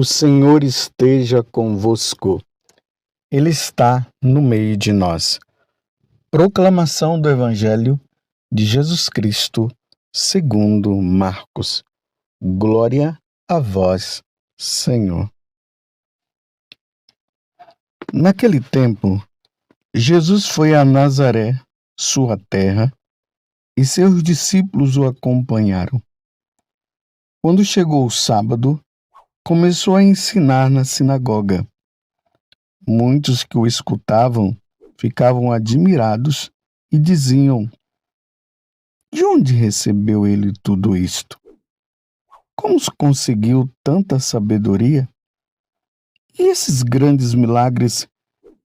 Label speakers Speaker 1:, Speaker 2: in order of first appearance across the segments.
Speaker 1: O Senhor esteja convosco. Ele está no meio de nós. Proclamação do Evangelho de Jesus Cristo, segundo Marcos. Glória a vós, Senhor. Naquele tempo, Jesus foi a Nazaré, sua terra, e seus discípulos o acompanharam. Quando chegou o sábado, começou a ensinar na sinagoga. Muitos que o escutavam ficavam admirados e diziam: de onde recebeu ele tudo isto? Como conseguiu tanta sabedoria? E esses grandes milagres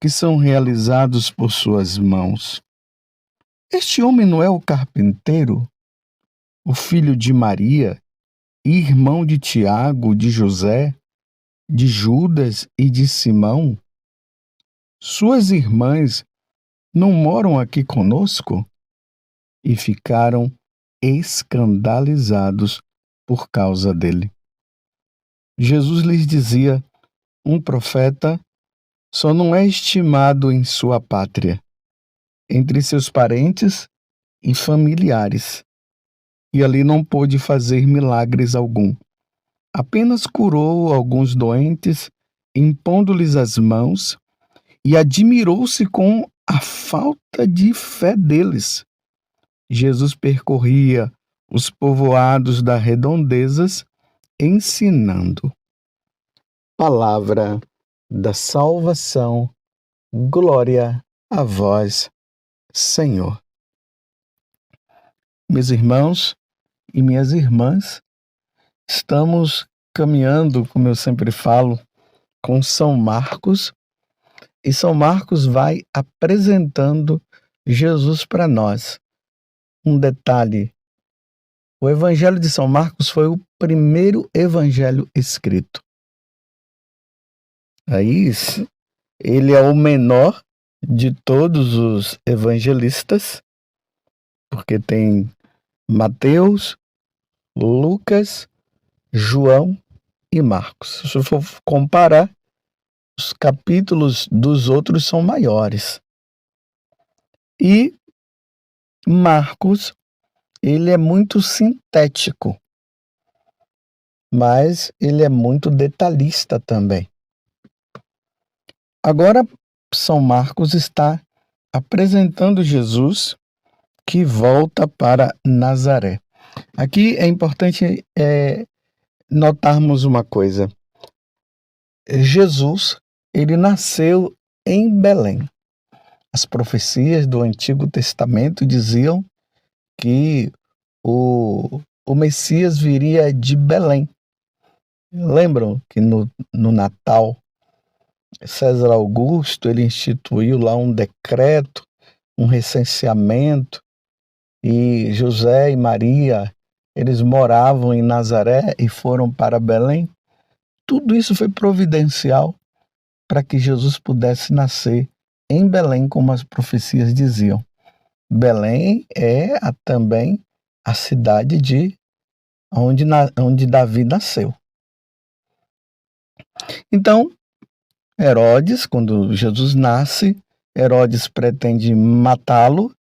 Speaker 1: que são realizados por suas mãos? Este homem não é o carpinteiro, o filho de Maria, e irmão de Tiago, de José, de Judas e de Simão? Suas irmãs não moram aqui conosco? E ficaram escandalizados por causa dele. Jesus lhes dizia: um profeta só não é estimado em sua pátria, entre seus parentes e familiares. E ali não pôde fazer milagres algum. Apenas curou alguns doentes, impondo-lhes as mãos, e admirou-se com a falta de fé deles. Jesus percorria os povoados das redondezas, ensinando. Palavra da salvação, glória a vós, Senhor. Meus irmãos e minhas irmãs, estamos caminhando, como eu sempre falo, com São Marcos, e São Marcos vai apresentando Jesus para nós. Um detalhe: o Evangelho de São Marcos foi o primeiro evangelho escrito. Aí, ele é o menor de todos os evangelistas, porque tem Mateus, Lucas, João e Marcos. Se for comparar, os capítulos dos outros são maiores. E Marcos, ele é muito sintético, mas ele é muito detalhista também. Agora, São Marcos está apresentando Jesus que volta para Nazaré. Aqui é importante notarmos uma coisa. Jesus, ele nasceu em Belém. As profecias do Antigo Testamento diziam que o Messias viria de Belém. Lembram que no Natal, César Augusto, ele instituiu lá um decreto, um recenseamento, e José e Maria, eles moravam em Nazaré e foram para Belém. Tudo isso foi providencial para que Jesus pudesse nascer em Belém, como as profecias diziam. Belém é também a cidade onde Davi nasceu. Então, Herodes, quando Jesus nasce, Herodes pretende matá-lo,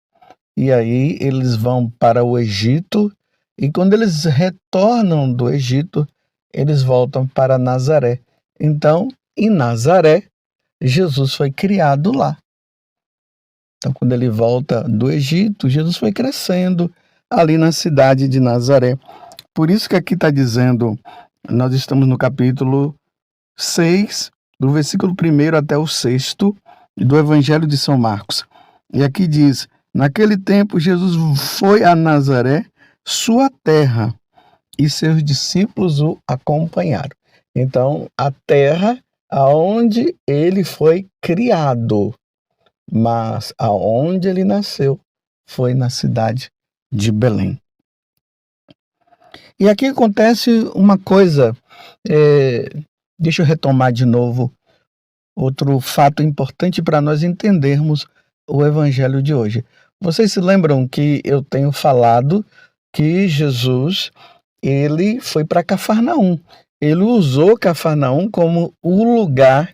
Speaker 1: e aí eles vão para o Egito, e quando eles retornam do Egito, eles voltam para Nazaré. Então, em Nazaré, Jesus foi criado lá. Então, quando ele volta do Egito, Jesus foi crescendo ali na cidade de Nazaré. Por isso que aqui está dizendo, nós estamos no capítulo 6, do versículo 1 até o 6 do Evangelho de São Marcos. E aqui diz: naquele tempo Jesus foi a Nazaré, sua terra, e seus discípulos o acompanharam. Então, a terra aonde ele foi criado, mas aonde ele nasceu foi na cidade de Belém. E aqui acontece uma coisa, deixa eu retomar de novo outro fato importante para nós entendermos o evangelho de hoje. Vocês se lembram que eu tenho falado que Jesus, ele foi para Cafarnaum. ele usou Cafarnaum como o lugar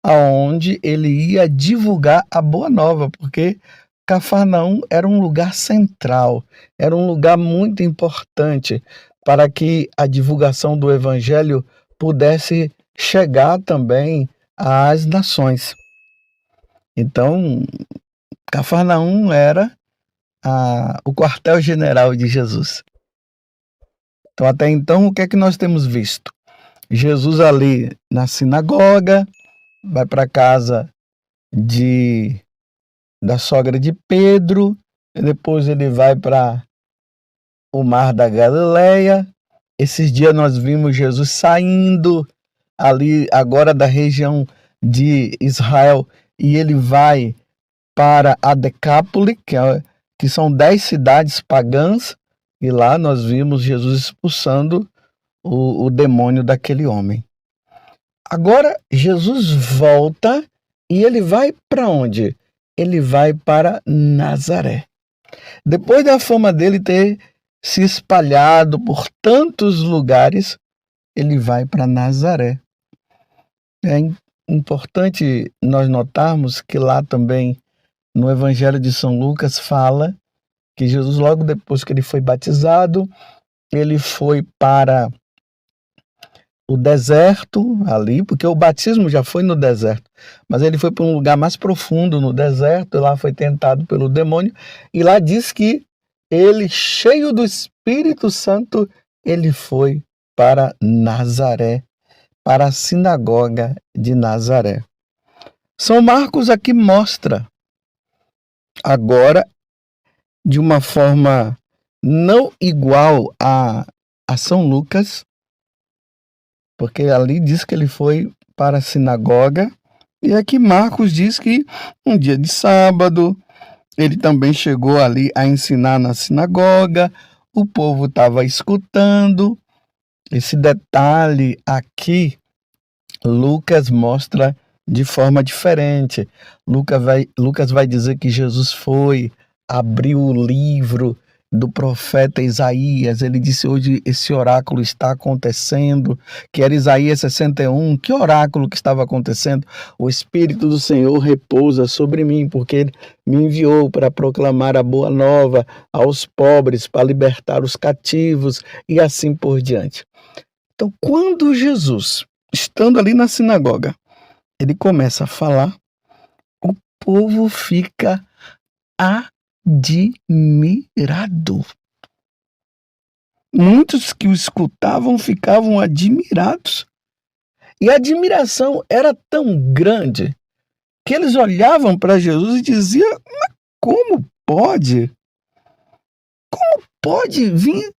Speaker 1: aonde ele ia divulgar a boa nova, porque Cafarnaum era um lugar central, era um lugar muito importante para que a divulgação do evangelho pudesse chegar também às nações. Então, Cafarnaum era o quartel-general de Jesus. Então, até então, o que é que nós temos visto? Jesus ali na sinagoga, vai para casa da sogra de Pedro, e depois ele vai para o mar da Galileia. Esses dias nós vimos Jesus saindo ali agora da região de Israel e ele vai para a Decápole, que são 10 cidades pagãs, e lá nós vimos Jesus expulsando o demônio daquele homem. Agora Jesus volta e ele vai para onde? Ele vai para Nazaré. Depois da fama dele ter se espalhado por tantos lugares, ele vai para Nazaré. É importante nós notarmos que lá também, no Evangelho de São Lucas, fala que Jesus, logo depois que ele foi batizado, ele foi para o deserto ali, porque o batismo já foi no deserto, mas ele foi para um lugar mais profundo no deserto, e lá foi tentado pelo demônio, e lá diz que ele, cheio do Espírito Santo, ele foi para Nazaré, para a sinagoga de Nazaré. São Marcos aqui mostra, agora, de uma forma não igual a São Lucas, porque ali diz que ele foi para a sinagoga, e aqui Marcos diz que um dia de sábado, ele também chegou ali a ensinar na sinagoga, o povo estava escutando. Esse detalhe aqui, Lucas mostra de forma diferente. Lucas vai dizer que Jesus foi, abriu o livro do profeta Isaías, ele disse: hoje esse oráculo está acontecendo, que era Isaías 61, que oráculo que estava acontecendo? O Espírito do Senhor repousa sobre mim, porque ele me enviou para proclamar a boa nova aos pobres, para libertar os cativos e assim por diante. Então, quando Jesus, estando ali na sinagoga, ele começa a falar, o povo fica admirado. Muitos que o escutavam ficavam admirados. E a admiração era tão grande que eles olhavam para Jesus e diziam: mas como pode? Como pode vir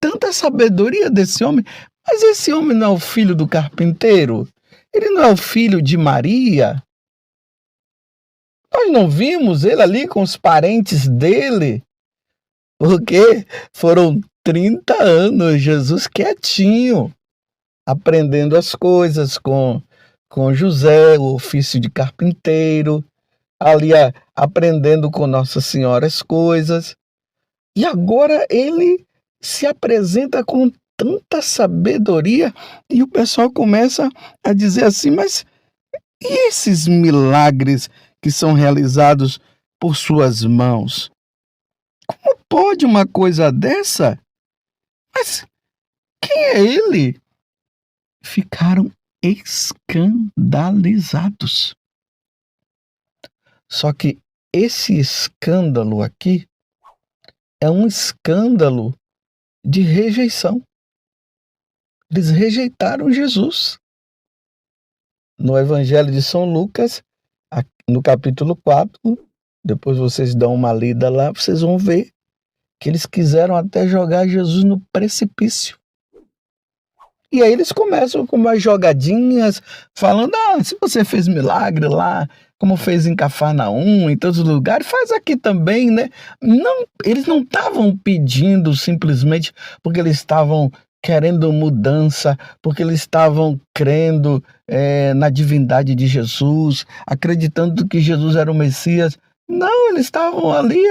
Speaker 1: tanta sabedoria desse homem? Mas esse homem não é o filho do carpinteiro? Ele não é o filho de Maria? Nós não vimos ele ali com os parentes dele? Porque foram 30 anos Jesus quietinho, aprendendo as coisas com José, o ofício de carpinteiro, ali aprendendo com Nossa Senhora as coisas. E agora ele se apresenta com tanta sabedoria e o pessoal começa a dizer assim: mas e esses milagres que são realizados por suas mãos? Como pode uma coisa dessa? Mas quem é ele? Ficaram escandalizados. Só que esse escândalo aqui é um escândalo de rejeição. Eles rejeitaram Jesus. No Evangelho de São Lucas, no capítulo 4, depois vocês dão uma lida lá, vocês vão ver que eles quiseram até jogar Jesus no precipício. E aí eles começam com umas jogadinhas, falando: se você fez milagre lá, como fez em Cafarnaum, em todos os lugares, faz aqui também, né? Não, eles não estavam pedindo simplesmente porque eles estavam querendo mudança, porque eles estavam crendo na divindade de Jesus, acreditando que Jesus era o Messias. Não, eles estavam ali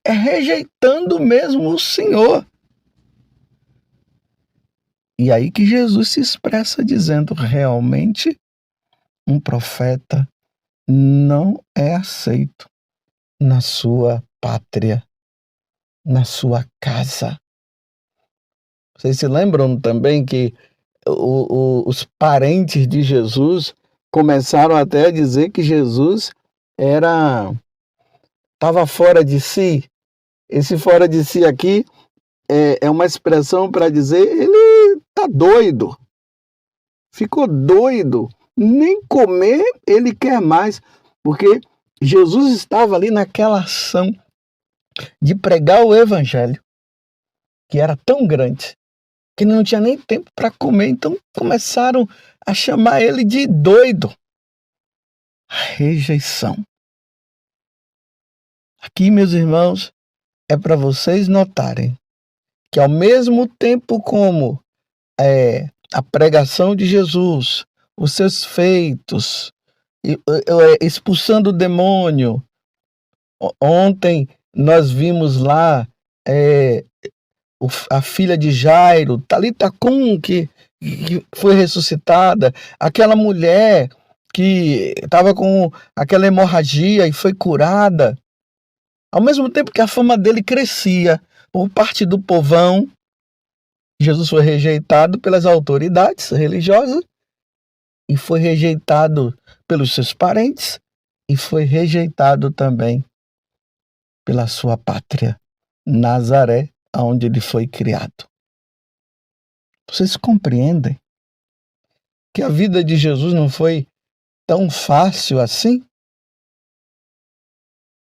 Speaker 1: rejeitando mesmo o Senhor. E aí que Jesus se expressa dizendo: realmente um profeta não é aceito na sua pátria, na sua casa. Vocês se lembram também que os parentes de Jesus começaram até a dizer que Jesus estava fora de si. Esse fora de si aqui é uma expressão para dizer ele está doido, ficou doido, nem comer ele quer mais, porque Jesus estava ali naquela ação de pregar o evangelho, que era tão grande, que não tinha nem tempo para comer, então começaram a chamar ele de doido. Rejeição. Aqui, meus irmãos, é para vocês notarem que ao mesmo tempo como a pregação de Jesus, os seus feitos, expulsando o demônio. Ontem nós vimos lá a filha de Jairo, Talita Cum, que foi ressuscitada, aquela mulher que estava com aquela hemorragia e foi curada. Ao mesmo tempo que a fama dele crescia por parte do povão, Jesus foi rejeitado pelas autoridades religiosas e foi rejeitado pelos seus parentes e foi rejeitado também pela sua pátria, Nazaré, onde ele foi criado. Vocês compreendem que a vida de Jesus não foi tão fácil assim?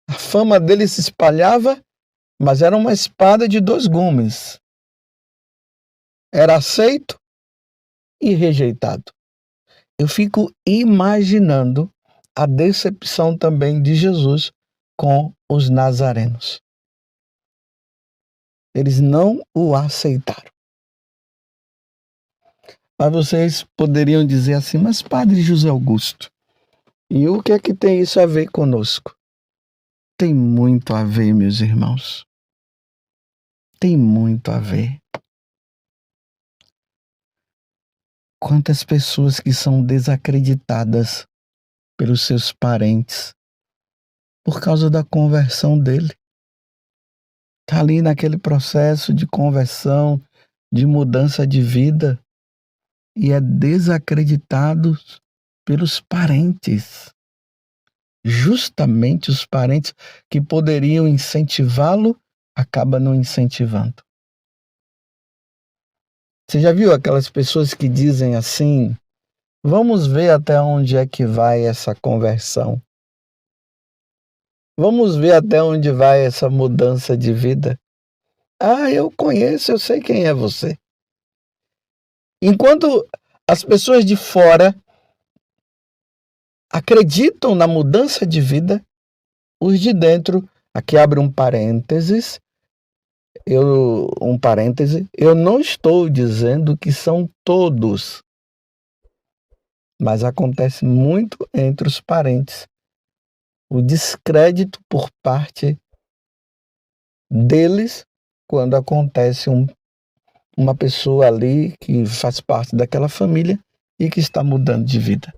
Speaker 1: A fama dele se espalhava, mas era uma espada de dois gumes. Era aceito e rejeitado. Eu fico imaginando a decepção também de Jesus com os nazarenos. Eles não o aceitaram. Mas vocês poderiam dizer assim, mas Padre José Augusto, e o que é que tem isso a ver conosco? Tem muito a ver, meus irmãos. Tem muito a ver. Quantas pessoas que são desacreditadas pelos seus parentes por causa da conversão dele. Está ali naquele processo de conversão, de mudança de vida e é desacreditado pelos parentes. Justamente os parentes que poderiam incentivá-lo, acabam não incentivando. Você já viu aquelas pessoas que dizem assim, vamos ver até onde é que vai essa conversão. Vamos ver até onde vai essa mudança de vida. Ah, eu conheço, eu sei quem é você. Enquanto as pessoas de fora acreditam na mudança de vida, os de dentro, aqui abre um parêntese, eu não estou dizendo que são todos, mas acontece muito entre os parentes. O descrédito por parte deles quando acontece uma pessoa ali que faz parte daquela família e que está mudando de vida.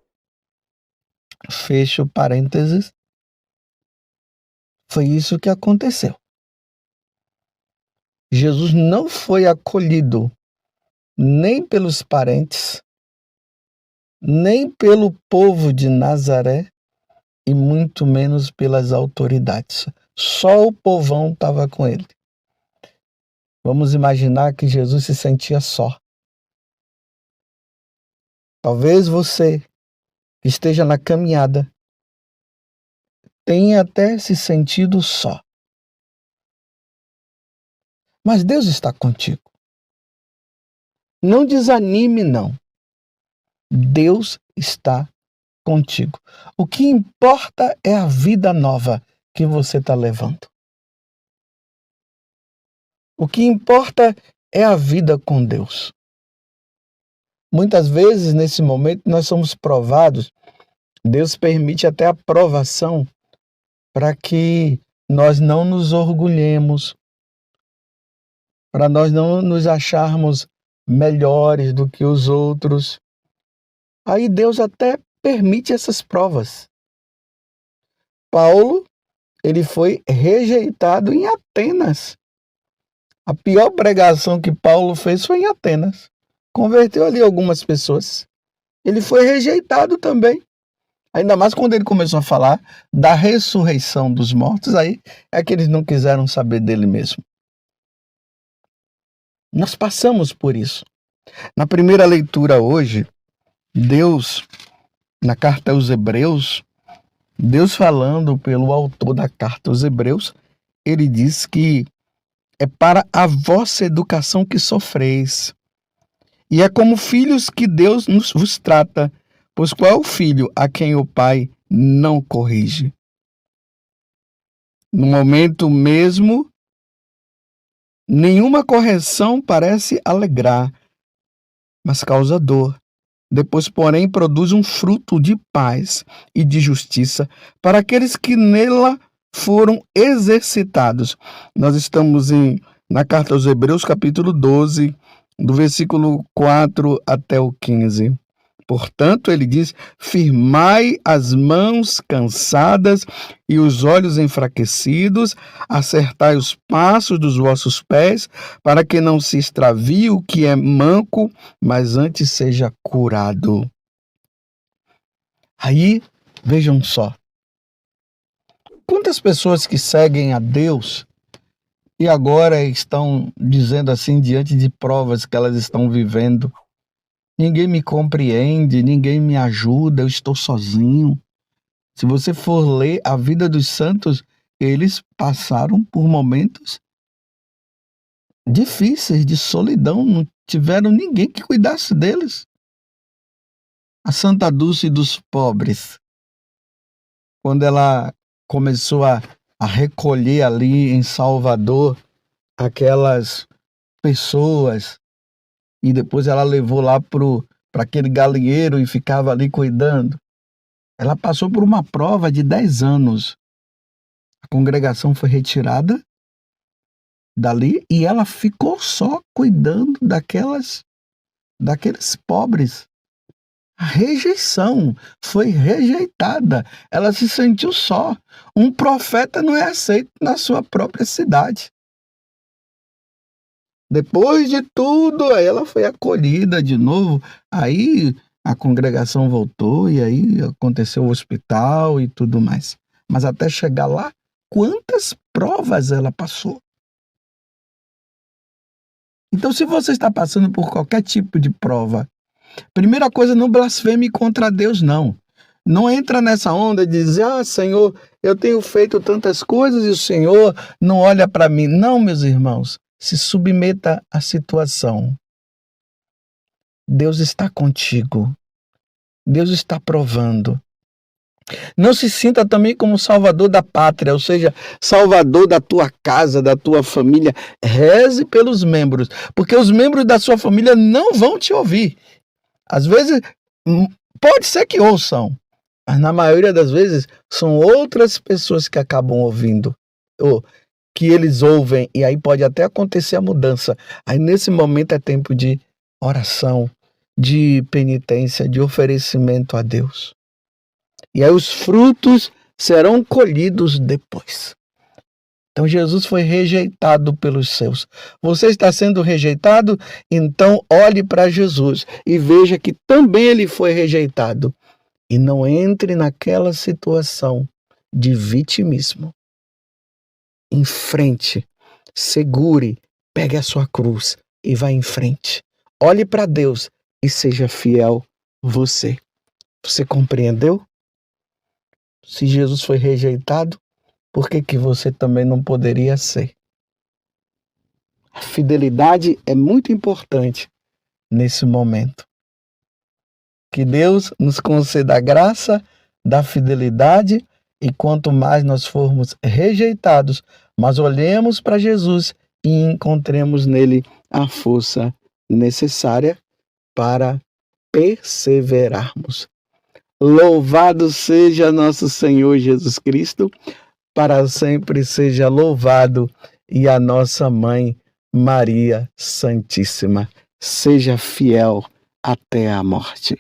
Speaker 1: Fecho parênteses. Foi isso que aconteceu. Jesus não foi acolhido nem pelos parentes, nem pelo povo de Nazaré e muito menos pelas autoridades. Só o povão estava com ele. Vamos imaginar que Jesus se sentia só. Talvez você que esteja na caminhada tenha até se sentido só. Mas Deus está contigo. Não desanime, não. Deus está contigo. O que importa é a vida nova que você está levando. O que importa é a vida com Deus. Muitas vezes, nesse momento, nós somos provados. Deus permite até a provação para que nós não nos orgulhemos, para nós não nos acharmos melhores do que os outros. Aí Deus até permite essas provas. Paulo, ele foi rejeitado em Atenas. A pior pregação que Paulo fez foi em Atenas. Converteu ali algumas pessoas. Ele foi rejeitado também. Ainda mais quando ele começou a falar da ressurreição dos mortos, aí é que eles não quiseram saber dele mesmo. Nós passamos por isso. Na primeira leitura hoje, Deus, na carta aos Hebreus, Deus falando pelo autor da carta aos Hebreus, ele diz que é para a vossa educação que sofreis. E é como filhos que Deus vos trata, pois qual é o filho a quem o pai não corrige? No momento mesmo, nenhuma correção parece alegrar, mas causa dor. Depois, porém, produz um fruto de paz e de justiça para aqueles que nela foram exercitados. Nós estamos na carta aos Hebreus, capítulo 12, do versículo 4 até o 15. Portanto, ele diz: firmai as mãos cansadas e os olhos enfraquecidos, acertai os passos dos vossos pés, para que não se extravie o que é manco, mas antes seja curado. Aí, vejam só. Quantas pessoas que seguem a Deus e agora estão dizendo assim, diante de provas que elas estão vivendo: ninguém me compreende, ninguém me ajuda, eu estou sozinho. Se você for ler a vida dos santos, eles passaram por momentos difíceis, de solidão, não tiveram ninguém que cuidasse deles. A Santa Dulce dos pobres, quando ela começou a recolher ali em Salvador aquelas pessoas, e depois ela levou lá para aquele galinheiro e ficava ali cuidando. Ela passou por uma prova de 10 anos. A congregação foi retirada dali e ela ficou só cuidando daqueles pobres. A rejeição, foi rejeitada. Ela se sentiu só. Um profeta não é aceito na sua própria cidade. Depois de tudo, aí ela foi acolhida de novo. Aí a congregação voltou e aí aconteceu o hospital e tudo mais. Mas até chegar lá, quantas provas ela passou? Então, se você está passando por qualquer tipo de prova, primeira coisa, não blasfeme contra Deus, não. Não entra nessa onda de dizer: Senhor, eu tenho feito tantas coisas e o Senhor não olha para mim. Não, meus irmãos. Se submeta à situação. Deus está contigo. Deus está provando. Não se sinta também como salvador da pátria, ou seja, salvador da tua casa, da tua família. Reze pelos membros, porque os membros da sua família não vão te ouvir. Às vezes, pode ser que ouçam, mas na maioria das vezes são outras pessoas que acabam ouvindo. Ou que eles ouvem, e aí pode até acontecer a mudança. Aí nesse momento é tempo de oração, de penitência, de oferecimento a Deus. E aí os frutos serão colhidos depois. Então Jesus foi rejeitado pelos seus. Você está sendo rejeitado? Então olhe para Jesus e veja que também ele foi rejeitado. E não entre naquela situação de vitimismo. Em frente, segure, pegue a sua cruz e vá em frente. Olhe para Deus e seja fiel você. Você compreendeu? Se Jesus foi rejeitado, por que você também não poderia ser? A fidelidade é muito importante nesse momento. Que Deus nos conceda a graça da fidelidade. E quanto mais nós formos rejeitados, mas olhemos para Jesus e encontremos nele a força necessária para perseverarmos. Louvado seja nosso Senhor Jesus Cristo, para sempre seja louvado, e a nossa Mãe Maria Santíssima. seja fiel até a morte.